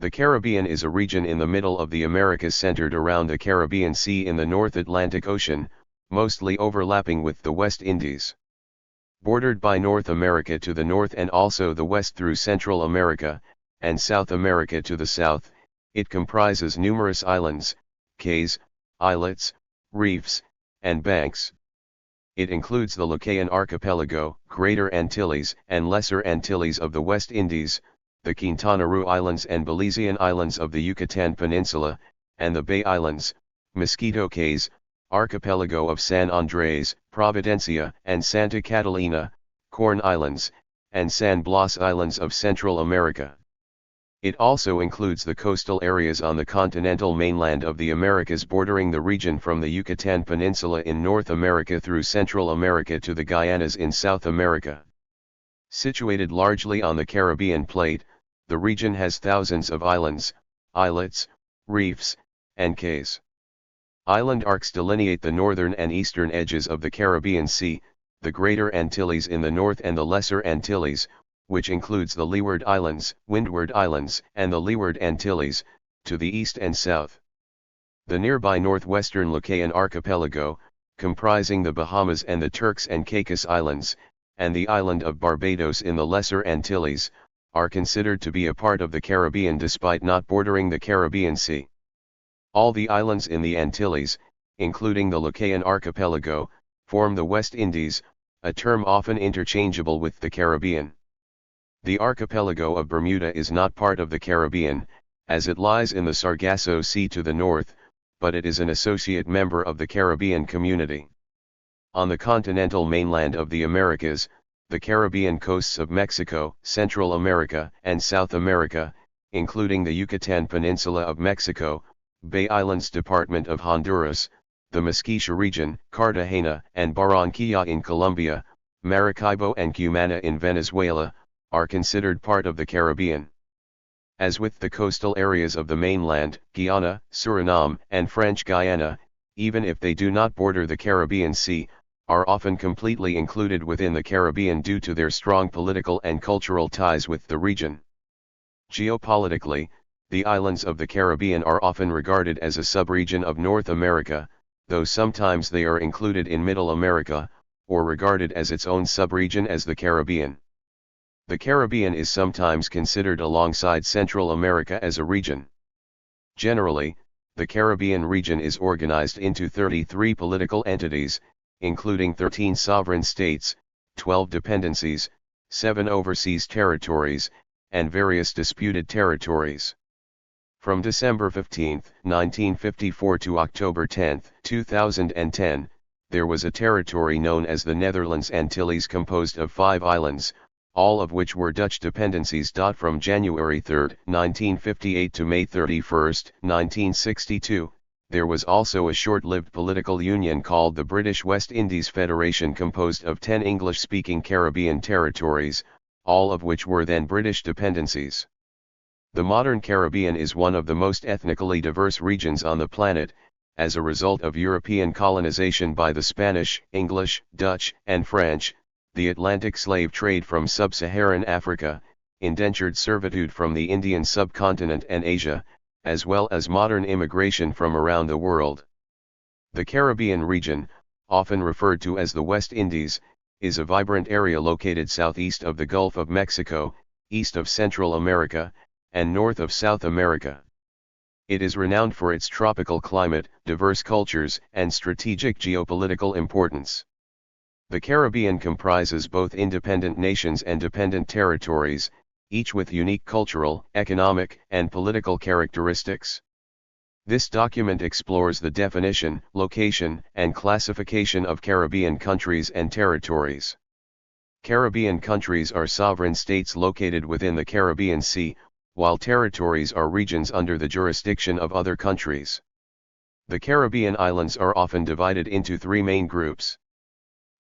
The Caribbean is a region in the middle of the Americas centered around the Caribbean Sea in the North Atlantic Ocean, mostly overlapping with the West Indies. Bordered by North America to the north and also the west through Central America, and South America to the south, it comprises numerous islands, cays, islets, reefs, and banks. It includes the Lucayan Archipelago, Greater Antilles and Lesser Antilles of the West Indies, the Quintana Roo Islands and Belizean Islands of the Yucatan Peninsula, and the Bay Islands, Mosquito Cays, Archipelago of San Andres, Providencia and Santa Catalina, Corn Islands, and San Blas Islands of Central America. It also includes the coastal areas on the continental mainland of the Americas bordering the region from the Yucatan Peninsula in North America through Central America to the Guyanas in South America. Situated largely on the Caribbean plate, the region has thousands of islands, islets, reefs, and cays. Island arcs delineate the northern and eastern edges of the Caribbean Sea, the Greater Antilles in the north and the Lesser Antilles, which includes the Leeward Islands, Windward Islands, and the Leeward Antilles, to the east and south. The nearby northwestern Lucayan Archipelago, comprising the Bahamas and the Turks and Caicos Islands, and the island of Barbados in the Lesser Antilles, are considered to be a part of the Caribbean despite not bordering the Caribbean Sea. All the islands in the Antilles, including the Lucayan Archipelago, form the West Indies, a term often interchangeable with the Caribbean. The archipelago of Bermuda is not part of the Caribbean, as it lies in the Sargasso Sea to the north, but it is an associate member of the Caribbean community. On the continental mainland of the Americas, the Caribbean coasts of Mexico, Central America, and South America, including the Yucatan Peninsula of Mexico, Bay Islands Department of Honduras, the Mezquitia region, Cartagena and Barranquilla in Colombia, Maracaibo and Cumana in Venezuela, are considered part of the Caribbean. As with the coastal areas of the mainland, Guyana, Suriname, and French Guiana, even if they do not border the Caribbean Sea, are often completely included within the Caribbean due to their strong political and cultural ties with the region. Geopolitically, the islands of the Caribbean are often regarded as a subregion of North America, though sometimes they are included in Middle America, or regarded as its own subregion as the Caribbean. The Caribbean is sometimes considered alongside Central America as a region. Generally, the Caribbean region is organized into 33 political entities, including 13 sovereign states, 12 dependencies, 7 overseas territories, and various disputed territories. From December 15, 1954 to October 10, 2010, there was a territory known as the Netherlands Antilles composed of 5 islands, all of which were Dutch dependencies. From January 3, 1958 to May 31, 1962, there was also a short-lived political union called the British West Indies Federation composed of 10 English-speaking Caribbean territories, all of which were then British dependencies. The modern Caribbean is one of the most ethnically diverse regions on the planet, as a result of European colonization by the Spanish, English, Dutch, and French, the Atlantic slave trade from sub-Saharan Africa, indentured servitude from the Indian subcontinent and Asia, as well as modern immigration from around the world. The Caribbean region, often referred to as the West Indies, is a vibrant area located southeast of the Gulf of Mexico, east of Central America, and north of South America. It is renowned for its tropical climate, diverse cultures, and strategic geopolitical importance. The Caribbean comprises both independent nations and dependent territories, each with unique cultural, economic, and political characteristics. This document explores the definition, location, and classification of Caribbean countries and territories. Caribbean countries are sovereign states located within the Caribbean Sea, while territories are regions under the jurisdiction of other countries. The Caribbean islands are often divided into 3 main groups.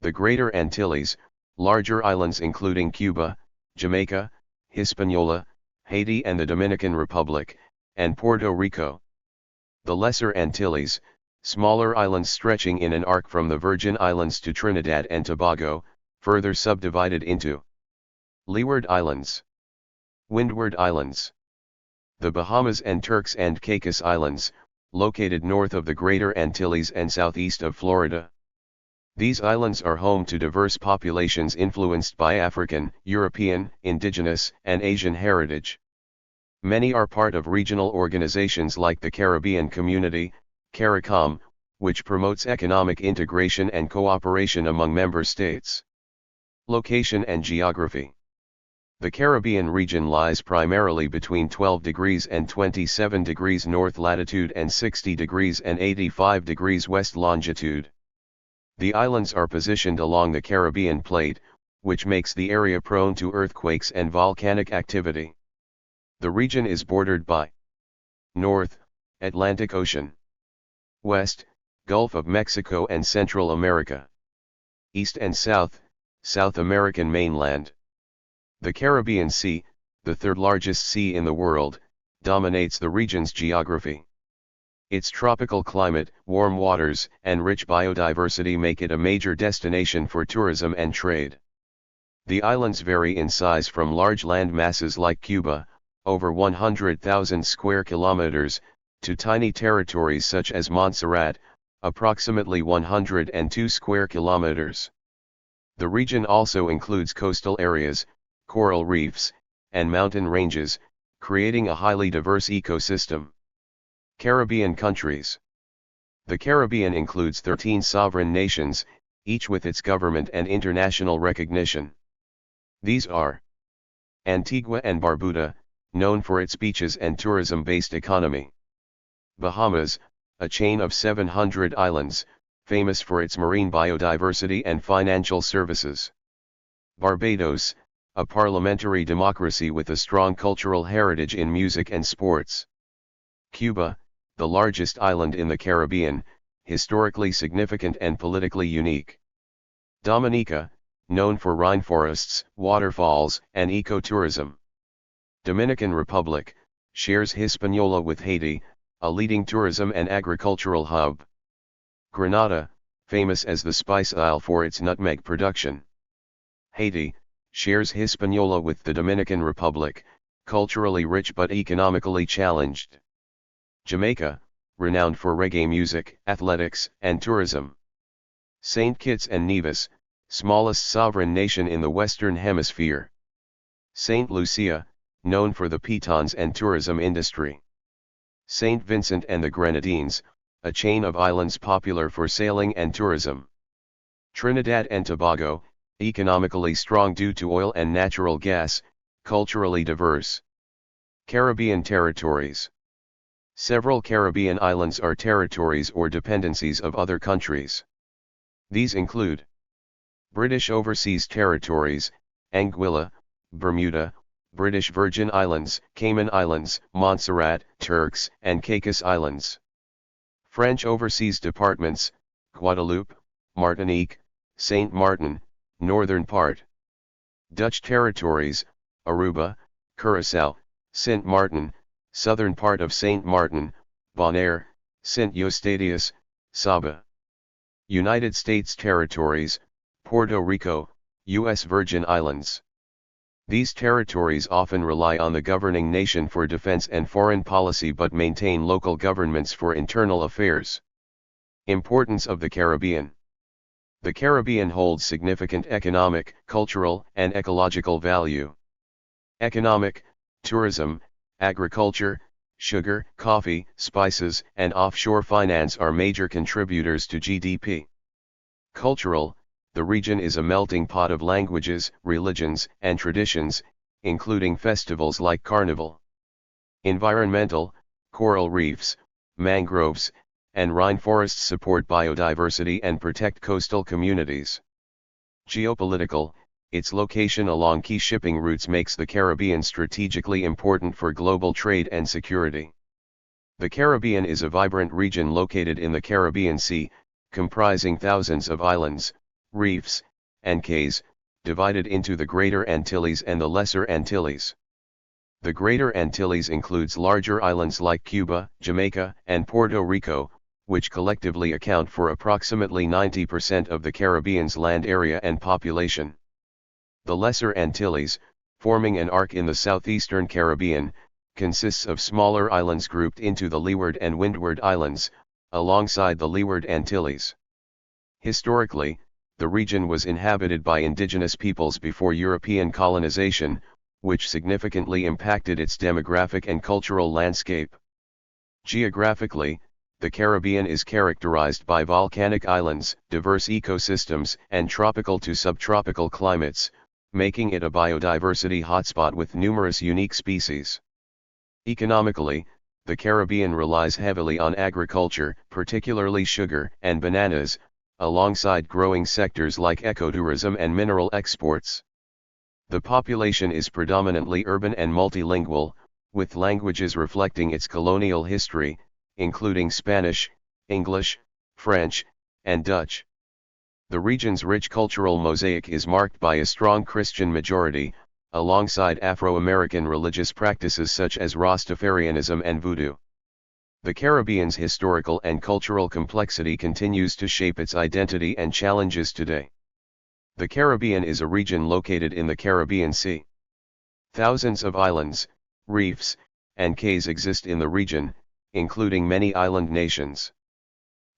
The Greater Antilles, larger islands including Cuba, Jamaica, Hispaniola, Haiti and the Dominican Republic, and Puerto Rico. The Lesser Antilles, smaller islands stretching in an arc from the Virgin Islands to Trinidad and Tobago, further subdivided into Leeward Islands, Windward Islands, The Bahamas and Turks and Caicos Islands, located north of the Greater Antilles and southeast of Florida. These islands are home to diverse populations influenced by African, European, indigenous, and Asian heritage. Many are part of regional organizations like the Caribbean Community, CARICOM, which promotes economic integration and cooperation among member states. Location and geography. The Caribbean region lies primarily between 12 degrees and 27 degrees north latitude and 60 degrees and 85 degrees west longitude. The islands are positioned along the Caribbean plate, which makes the area prone to earthquakes and volcanic activity. The region is bordered by north, Atlantic Ocean; west, Gulf of Mexico and Central America; east and south, South American mainland. The Caribbean Sea, the third largest sea in the world, dominates the region's geography. Its tropical climate, warm waters, and rich biodiversity make it a major destination for tourism and trade. The islands vary in size from large land masses like Cuba, over 100,000 square kilometers, to tiny territories such as Montserrat, approximately 102 square kilometers. The region also includes coastal areas, coral reefs, and mountain ranges, creating a highly diverse ecosystem. Caribbean countries. The Caribbean includes 13 sovereign nations, each with its government and international recognition. These are Antigua and Barbuda, known for its beaches and tourism-based economy; Bahamas, a chain of 700 islands, famous for its marine biodiversity and financial services; Barbados, a parliamentary democracy with a strong cultural heritage in music and sports; Cuba, the largest island in the Caribbean, historically significant and politically unique; Dominica, known for rainforests, waterfalls, and ecotourism; Dominican Republic, shares Hispaniola with Haiti, a leading tourism and agricultural hub; Grenada, famous as the Spice Isle for its nutmeg production; Haiti, shares Hispaniola with the Dominican Republic, culturally rich but economically challenged; Jamaica, renowned for reggae music, athletics, and tourism; St. Kitts and Nevis, smallest sovereign nation in the Western Hemisphere; St. Lucia, known for the pitons and tourism industry; St. Vincent and the Grenadines, a chain of islands popular for sailing and tourism; Trinidad and Tobago, economically strong due to oil and natural gas, culturally diverse. Caribbean territories. Several Caribbean islands are territories or dependencies of other countries. These include British Overseas Territories, Anguilla, Bermuda, British Virgin Islands, Cayman Islands, Montserrat, Turks and Caicos Islands; French Overseas Departments, Guadeloupe, Martinique, Saint Martin, northern part; Dutch territories, Aruba, Curaçao, Sint Maarten, southern part of Saint Martin, Bonaire, Sint Eustatius, Saba; United States territories, Puerto Rico, U.S. Virgin Islands. These territories often rely on the governing nation for defense and foreign policy but maintain local governments for internal affairs. Importance of the Caribbean. The Caribbean holds significant economic, cultural, and ecological value. Economic, tourism, agriculture, sugar, coffee, spices, and offshore finance are major contributors to GDP. Cultural, the region is a melting pot of languages, religions, and traditions, including festivals like Carnival. Environmental, coral reefs, mangroves, and rainforests support biodiversity and protect coastal communities. Geopolitical, its location along key shipping routes makes the Caribbean strategically important for global trade and security. The Caribbean is a vibrant region located in the Caribbean Sea, comprising thousands of islands, reefs, and cays, divided into the Greater Antilles and the Lesser Antilles. The Greater Antilles includes larger islands like Cuba, Jamaica, and Puerto Rico, which collectively account for approximately 90% of the Caribbean's land area and population. The Lesser Antilles, forming an arc in the southeastern Caribbean, consists of smaller islands grouped into the Leeward and Windward Islands, alongside the Leeward Antilles. Historically, the region was inhabited by indigenous peoples before European colonization, which significantly impacted its demographic and cultural landscape. Geographically, the Caribbean is characterized by volcanic islands, diverse ecosystems, and tropical to subtropical climates, making it a biodiversity hotspot with numerous unique species. Economically, the Caribbean relies heavily on agriculture, particularly sugar and bananas, alongside growing sectors like ecotourism and mineral exports. The population is predominantly urban and multilingual, with languages reflecting its colonial history, including Spanish, English, French, and Dutch. The region's rich cultural mosaic is marked by a strong Christian majority, alongside Afro-American religious practices such as Rastafarianism and Voodoo. The Caribbean's historical and cultural complexity continues to shape its identity and challenges today. The Caribbean is a region located in the Caribbean Sea. Thousands of islands, reefs, and cays exist in the region, including many island nations.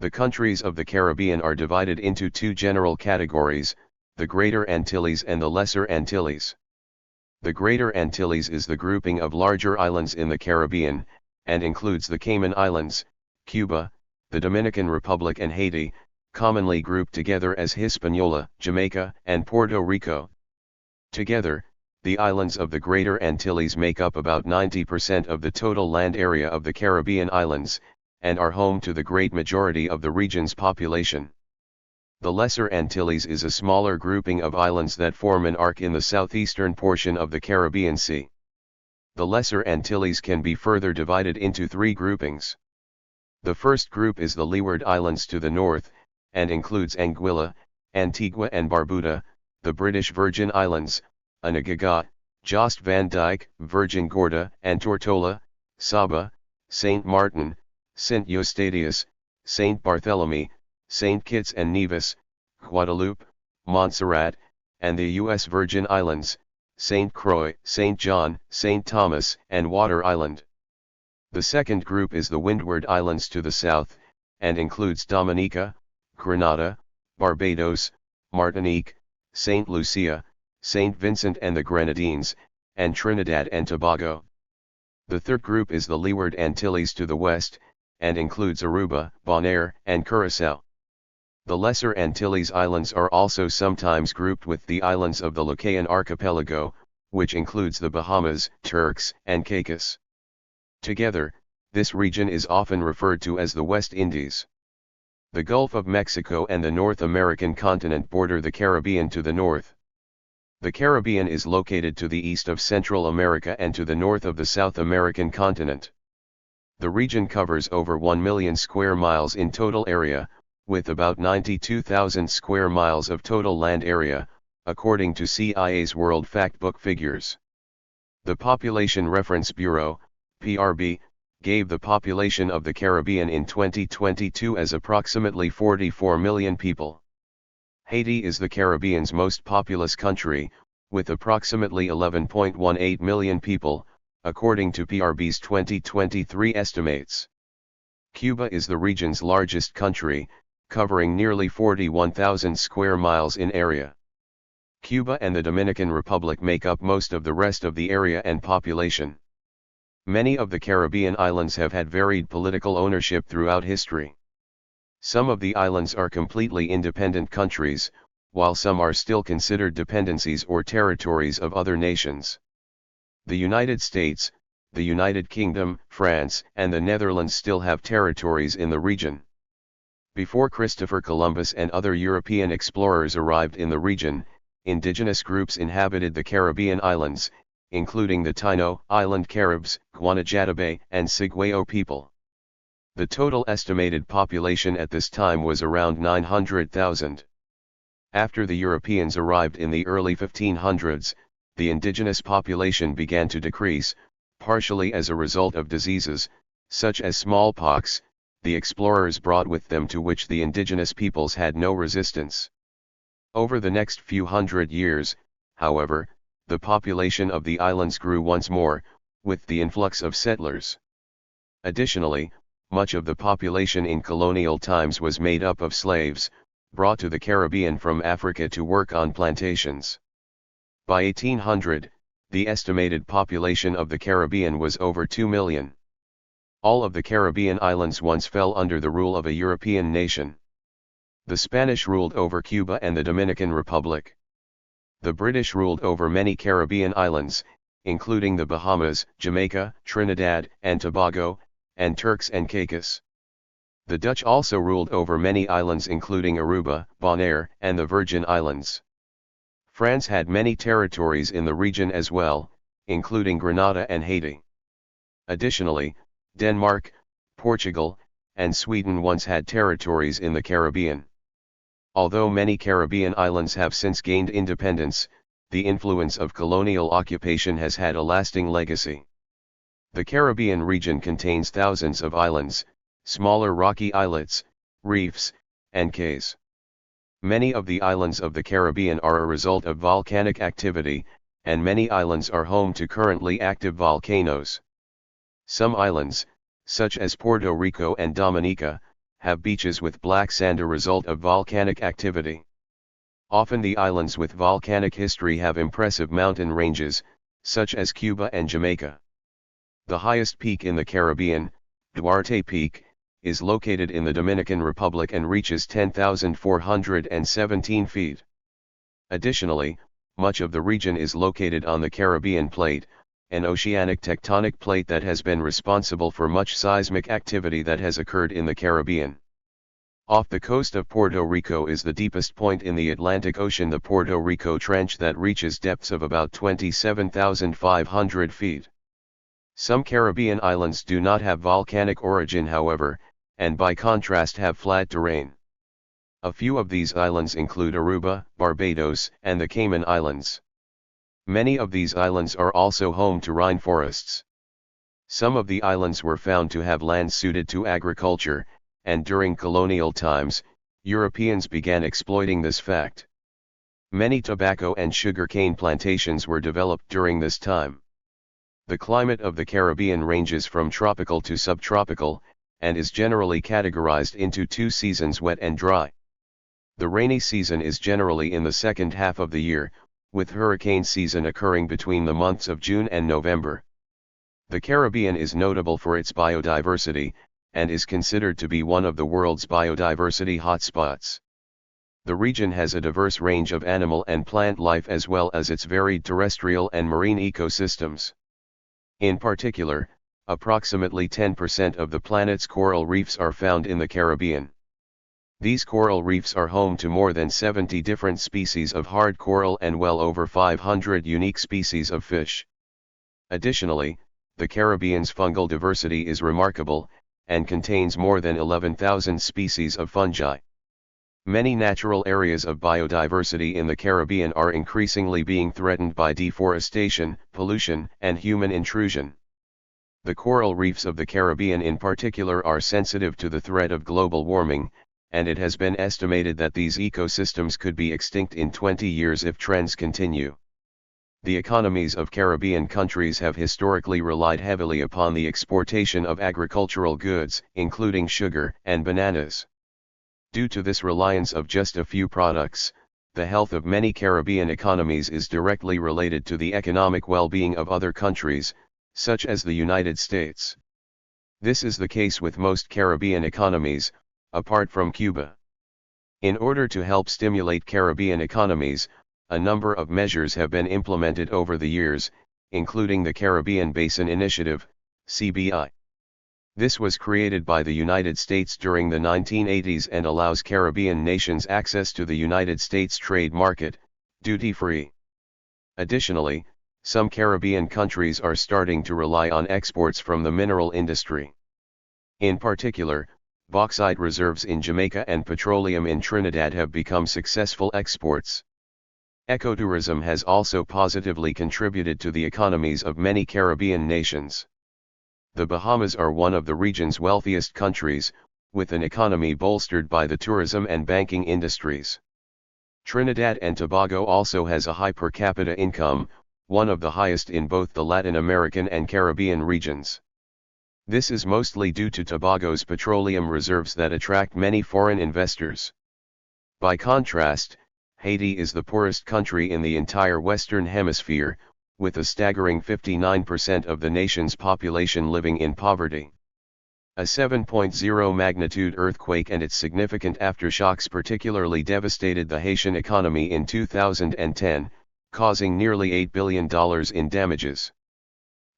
The countries of the Caribbean are divided into two general categories, the Greater Antilles and the Lesser Antilles. The Greater Antilles is the grouping of larger islands in the Caribbean, and includes the Cayman Islands, Cuba, the Dominican Republic and Haiti, commonly grouped together as Hispaniola, Jamaica, and Puerto Rico. Together, the islands of the Greater Antilles make up about 90% of the total land area of the Caribbean islands, and are home to the great majority of the region's population. The Lesser Antilles is a smaller grouping of islands that form an arc in the southeastern portion of the Caribbean Sea. The Lesser Antilles can be further divided into three groupings. The first group is the Leeward Islands to the north, and includes Anguilla, Antigua and Barbuda, the British Virgin Islands, Antigua, Jost van Dyke, Virgin Gorda and Tortola, Saba, Saint Martin, Saint Eustatius, Saint Barthélemy, Saint Kitts and Nevis, Guadeloupe, Montserrat, and the U.S. Virgin Islands, St. Croix, St. John, St. Thomas, and Water Island. The second group is the Windward Islands to the south, and includes Dominica, Grenada, Barbados, Martinique, St. Lucia, St. Vincent and the Grenadines, and Trinidad and Tobago. The third group is the Leeward Antilles to the west, and includes Aruba, Bonaire, and Curaçao. The Lesser Antilles Islands are also sometimes grouped with the islands of the Lucayan Archipelago, which includes the Bahamas, Turks, and Caicos. Together, this region is often referred to as the West Indies. The Gulf of Mexico and the North American continent border the Caribbean to the north. The Caribbean is located to the east of Central America and to the north of the South American continent. The region covers over 1 million square miles in total area, with about 92,000 square miles of total land area, according to CIA's World Factbook figures. The Population Reference Bureau, PRB, gave the population of the Caribbean in 2022 as approximately 44 million people. Haiti is the Caribbean's most populous country, with approximately 11.18 million people, according to PRB's 2023 estimates. Cuba is the region's largest country, covering nearly 41,000 square miles in area. Cuba and the Dominican Republic make up most of the rest of the area and population. Many of the Caribbean islands have had varied political ownership throughout history. Some of the islands are completely independent countries, while some are still considered dependencies or territories of other nations. The United States, the United Kingdom, France, and the Netherlands still have territories in the region. Before Christopher Columbus and other European explorers arrived in the region, indigenous groups inhabited the Caribbean islands, including the Taino Island Caribs, Guanajatabe, and Sigüeyo people. The total estimated population at this time was around 900,000. After the Europeans arrived in the early 1500s, the indigenous population began to decrease, partially as a result of diseases, such as smallpox, the explorers brought with them to which the indigenous peoples had no resistance. Over the next few hundred years, however, the population of the islands grew once more, with the influx of settlers. Additionally, much of the population in colonial times was made up of slaves, brought to the Caribbean from Africa to work on plantations. By 1800, the estimated population of the Caribbean was over 2 million. All of the Caribbean islands once fell under the rule of a European nation. The Spanish ruled over Cuba and the Dominican Republic. The British ruled over many Caribbean islands, including the Bahamas, Jamaica, Trinidad and Tobago, and Turks and Caicos. The Dutch also ruled over many islands including Aruba, Bonaire, and the Virgin Islands. France had many territories in the region as well, including Grenada and Haiti. Additionally, Denmark, Portugal, and Sweden once had territories in the Caribbean. Although many Caribbean islands have since gained independence, the influence of colonial occupation has had a lasting legacy. The Caribbean region contains thousands of islands, smaller rocky islets, reefs, and cays. Many of the islands of the Caribbean are a result of volcanic activity, and many islands are home to currently active volcanoes. Some islands, such as Puerto Rico and Dominica, have beaches with black sand, a result of volcanic activity. Often the islands with volcanic history have impressive mountain ranges, such as Cuba and Jamaica. The highest peak in the Caribbean, Duarte Peak, is located in the Dominican Republic and reaches 10,417 feet. Additionally, much of the region is located on the Caribbean Plate, an oceanic tectonic plate that has been responsible for much seismic activity that has occurred in the Caribbean. Off the coast of Puerto Rico is the deepest point in the Atlantic Ocean, the Puerto Rico Trench, that reaches depths of about 27,500 feet. Some Caribbean islands do not have volcanic origin, however, and by contrast have flat terrain. A few of these islands include Aruba, Barbados, and the Cayman Islands. Many of these islands are also home to rainforests. Some of the islands were found to have land suited to agriculture, and during colonial times, Europeans began exploiting this fact. Many tobacco and sugarcane plantations were developed during this time. The climate of the Caribbean ranges from tropical to subtropical, and is generally categorized into two seasons, wet and dry. The rainy season is generally in the second half of the year, with hurricane season occurring between the months of June and November. The Caribbean is notable for its biodiversity, and is considered to be one of the world's biodiversity hotspots. The region has a diverse range of animal and plant life as well as its varied terrestrial and marine ecosystems. In particular, approximately 10% of the planet's coral reefs are found in the Caribbean. These coral reefs are home to more than 70 different species of hard coral and well over 500 unique species of fish. Additionally, the Caribbean's fungal diversity is remarkable, and contains more than 11,000 species of fungi. Many natural areas of biodiversity in the Caribbean are increasingly being threatened by deforestation, pollution, and human intrusion. The coral reefs of the Caribbean in particular are sensitive to the threat of global warming, and it has been estimated that these ecosystems could be extinct in 20 years if trends continue. The economies of Caribbean countries have historically relied heavily upon the exportation of agricultural goods, including sugar and bananas. Due to this reliance of just a few products, the health of many Caribbean economies is directly related to the economic well-being of other countries, such as the United States. This is the case with most Caribbean economies, apart from Cuba. In order to help stimulate Caribbean economies, a number of measures have been implemented over the years, including the Caribbean Basin Initiative, CBI. This was created by the United States during the 1980s and allows Caribbean nations access to the United States trade market, duty-free. Additionally, some Caribbean countries are starting to rely on exports from the mineral industry. In particular, bauxite reserves in Jamaica and petroleum in Trinidad have become successful exports. Ecotourism has also positively contributed to the economies of many Caribbean nations. The Bahamas are one of the region's wealthiest countries, with an economy bolstered by the tourism and banking industries. Trinidad and Tobago also has a high per capita income, one of the highest in both the Latin American and Caribbean regions. This is mostly due to Tobago's petroleum reserves that attract many foreign investors. By contrast, Haiti is the poorest country in the entire Western Hemisphere, with a staggering 59% of the nation's population living in poverty. A 7.0 magnitude earthquake and its significant aftershocks particularly devastated the Haitian economy in 2010, causing nearly $8 billion in damages.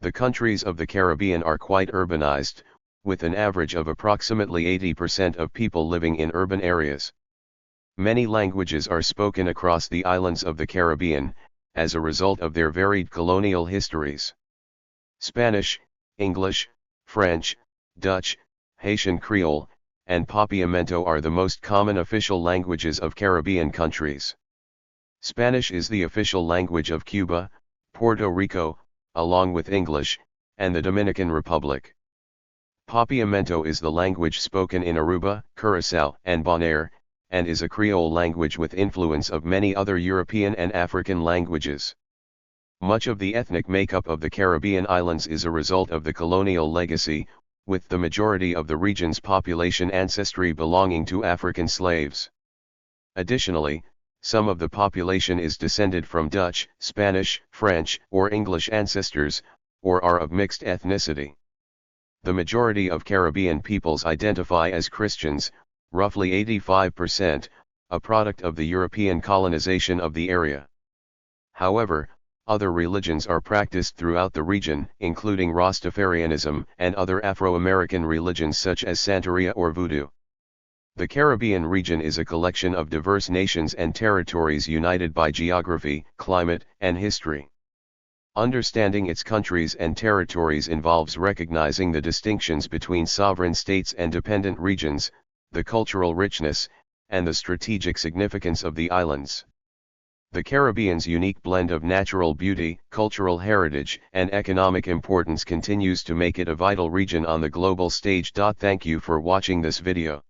The countries of the Caribbean are quite urbanized, with an average of approximately 80% of people living in urban areas. Many languages are spoken across the islands of the Caribbean, as a result of their varied colonial histories. Spanish, English, French, Dutch, Haitian Creole, and Papiamento are the most common official languages of Caribbean countries. Spanish is the official language of Cuba, Puerto Rico, along with English, and the Dominican Republic. Papiamento is the language spoken in Aruba, Curaçao, and Bonaire, and is a Creole language with influence of many other European and African languages. Much of the ethnic makeup of the Caribbean islands is a result of the colonial legacy, with the majority of the region's population ancestry belonging to African slaves. Additionally, some of the population is descended from Dutch, Spanish, French, or English ancestors, or are of mixed ethnicity. The majority of Caribbean peoples identify as Christians, roughly 85%, a product of the European colonization of the area. However, other religions are practiced throughout the region, including Rastafarianism and other Afro-American religions such as Santeria or Voodoo. The Caribbean region is a collection of diverse nations and territories united by geography, climate, and history. Understanding its countries and territories involves recognizing the distinctions between sovereign states and dependent regions, the cultural richness, and the strategic significance of the islands. The Caribbean's unique blend of natural beauty, cultural heritage, and economic importance continues to make it a vital region on the global stage. Thank you for watching this video.